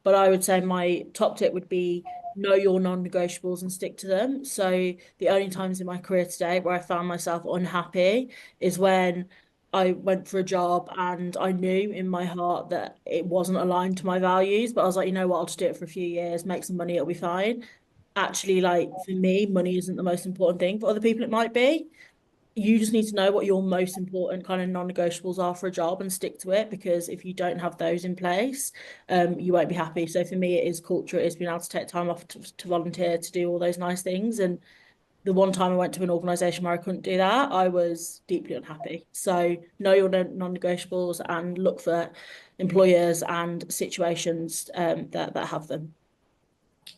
But I would say my top tip would be know your non-negotiables and stick to them. So the only times in my career today where I found myself unhappy is when I went for a job and I knew in my heart that it wasn't aligned to my values, but I was like, you know what, I'll just do it for a few years, make some money, it'll be fine. Actually, like for me, money isn't the most important thing. For other people, it might be. You just need to know what your most important kind of non-negotiables are for a job and stick to it, because if you don't have those in place, you won't be happy. So for me, it is culture. It's being able to take time off to volunteer, to do all those nice things. And the one time I went to an organisation where I couldn't do that, I was deeply unhappy. So know your non-negotiables and look for employers and situations that have them.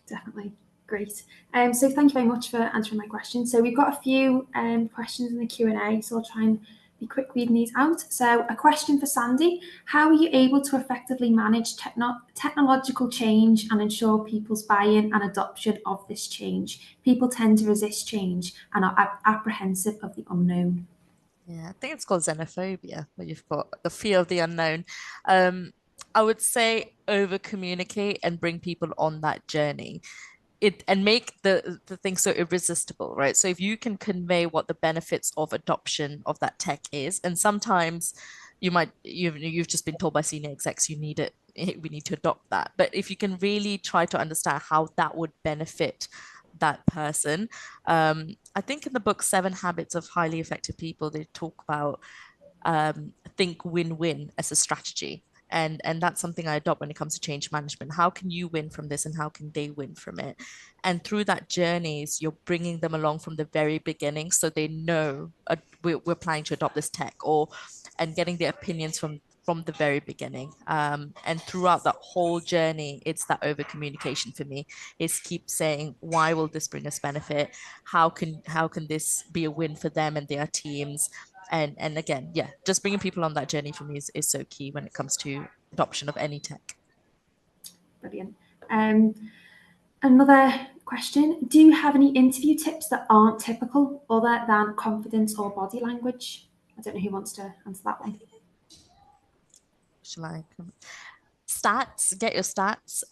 Definitely. Great. So thank you very much for answering my questions. So we've got a few questions in the Q&A, so I'll try and be quick reading these out. So a question for Sandy: how are you able to effectively manage technological change and ensure people's buy-in and adoption of this change? People tend to resist change and are apprehensive of the unknown. Yeah, I think it's called xenophobia, where you've got the fear of the unknown. I would say over communicate and bring people on that journey. And make the thing so irresistible, right? So if you can convey what the benefits of adoption of that tech is, and sometimes you've just been told by senior execs you need it, we need to adopt that. But if you can really try to understand how that would benefit that person, I think in the book 7 Habits of Highly Effective People, they talk about think win-win as a strategy. And that's something I adopt when it comes to change management. How can you win from this and how can they win from it? And through that journeys, you're bringing them along from the very beginning, so they know we're planning to adopt this tech, and getting their opinions from the very beginning. And throughout that whole journey, it's that over communication for me. Is keep saying, why will this bring us benefit? How can this be a win for them and their teams? And again, yeah, just bringing people on that journey for me is so key when it comes to adoption of any tech. Brilliant. Another question: do you have any interview tips that aren't typical, other than confidence or body language? I don't know who wants to answer that one. Shall I? Stats, get your stats.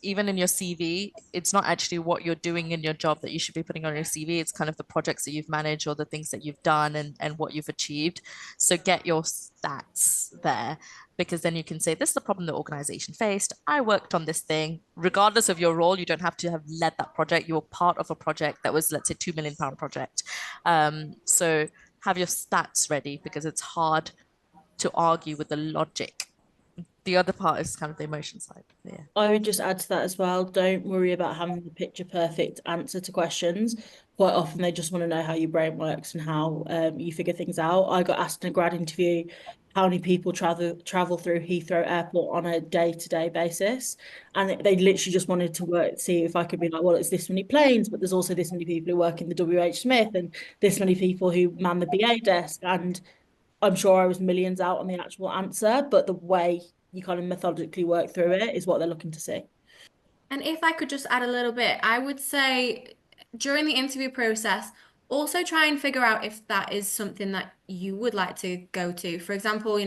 Even in your CV, it's not actually what you're doing in your job that you should be putting on your CV. It's kind of the projects that you've managed or the things that you've done and what you've achieved. So get your stats there, because then you can say, this is the problem the organization faced. I worked on this thing. Regardless of your role, you don't have to have led that project. You were part of a project that was, let's say, £2 million project. So have your stats ready, because it's hard to argue with the logic. The other part is kind of the emotion side. Yeah. I would just add to that as well. Don't worry about having the picture perfect answer to questions. Quite often they just want to know how your brain works and how you figure things out. I got asked in a grad interview how many people travel through Heathrow Airport on a day-to-day basis. And they literally just wanted to see if I could be like, well, it's this many planes, but there's also this many people who work in the WH Smith and this many people who man the BA desk. And I'm sure I was millions out on the actual answer, but the way you kind of methodically work through it is what they're looking to see. And if I could just add a little bit, I would say during the interview process, also try and figure out if that is something that you would like to go to. For example,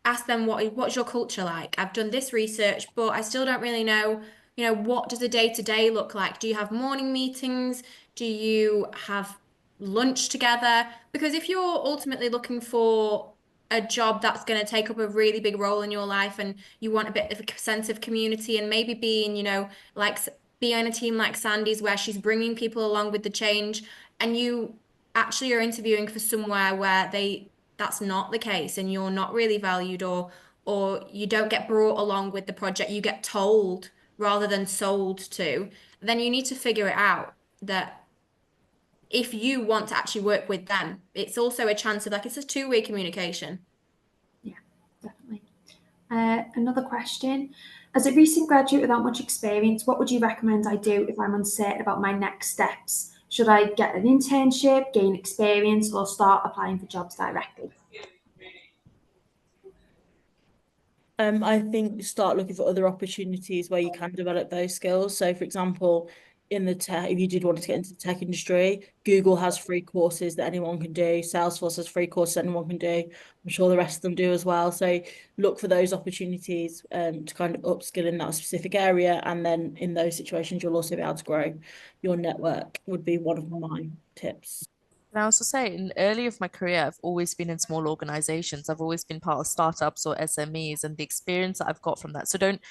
ask them what's your culture like? I've done this research, but I still don't really know, what does a day-to-day look like? Do you have morning meetings? Do you have lunch together? Because if you're ultimately looking for a job that's going to take up a really big role in your life, and you want a bit of a sense of community, and maybe being, you know, like be on a team like Sandy's where she's bringing people along with the change, and you actually are interviewing for somewhere where that's not the case, and you're not really valued, or you don't get brought along with the project, you get told rather than sold to, then you need to figure it out that if you want to actually work with them, it's also a chance of, like, it's a two-way communication. Yeah, definitely. Another question. As a recent graduate without much experience, what would you recommend I do if I'm uncertain about my next steps? Should I get an internship, gain experience, or start applying for jobs directly? I think start looking for other opportunities where you can develop those skills. So, for example, in the tech, if you did want to get into the tech industry, Google has free courses that anyone can do. Salesforce has free courses anyone can do. I'm sure the rest of them do as well. So look for those opportunities to kind of upskill in that specific area. And then in those situations, you'll also be able to grow your network, would be one of my tips. And I also say, in early of my career, I've always been in small organizations. I've always been part of startups or SMEs, and the experience that I've got from that. So don't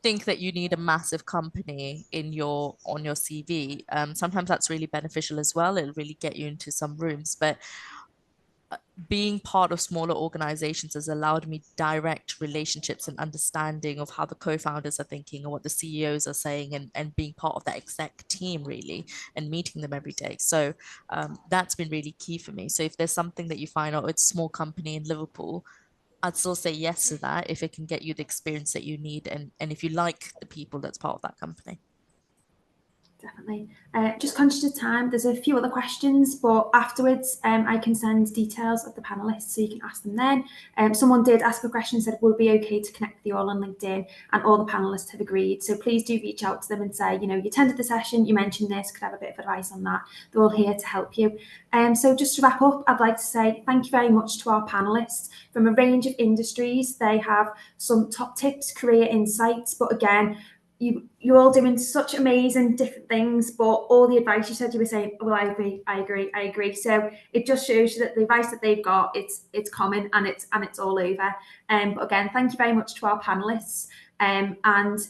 think that you need a massive company on your CV. Sometimes that's really beneficial as well. It'll really get you into some rooms, but being part of smaller organizations has allowed me direct relationships and understanding of how the co-founders are thinking and what the CEOs are saying, and being part of that exec team really, and meeting them every day. So that's been really key for me. So if there's something that you find out, it's a small company in Liverpool, I'd still say yes to that if it can get you the experience that you need, and if you like the people that's part of that company. Definitely. Just conscious of time, there's a few other questions, but afterwards I can send details of the panelists so you can ask them then. Someone did ask a question, said, will it be okay to connect with you all on LinkedIn? And all the panelists have agreed. So please do reach out to them and say, you know, you attended the session, you mentioned this, could have a bit of advice on that. They're all here to help you. So just to wrap up, I'd like to say thank you very much to our panelists from a range of industries. They have some top tips, career insights, but again, you're all doing such amazing different things, but all the advice you said, you were saying, well, I agree. So it just shows you that the advice that they've got, it's common and it's all over. But again, thank you very much to our panelists. And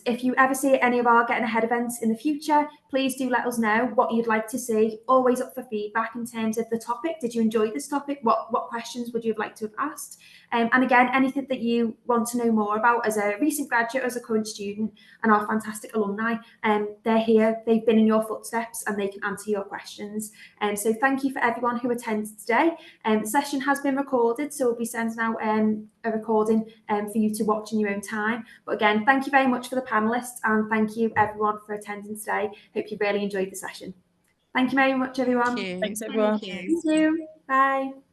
if you ever see any of our Getting Ahead events in the future, please do let us know what you'd like to see. Always up for feedback in terms of the topic. Did you enjoy this topic? What questions would you have liked to have asked? And again, anything that you want to know more about as a recent graduate, as a current student, and our fantastic alumni, they're here, they've been in your footsteps, and they can answer your questions. So thank you for everyone who attended today. The session has been recorded, so we'll be sending out a recording for you to watch in your own time. But again, thank you very much for the panelists, and thank you everyone for attending today. Hope you really enjoyed the session. Thank you very much, everyone. Thank you. Thanks, everyone. Thank you. Thank you. Bye.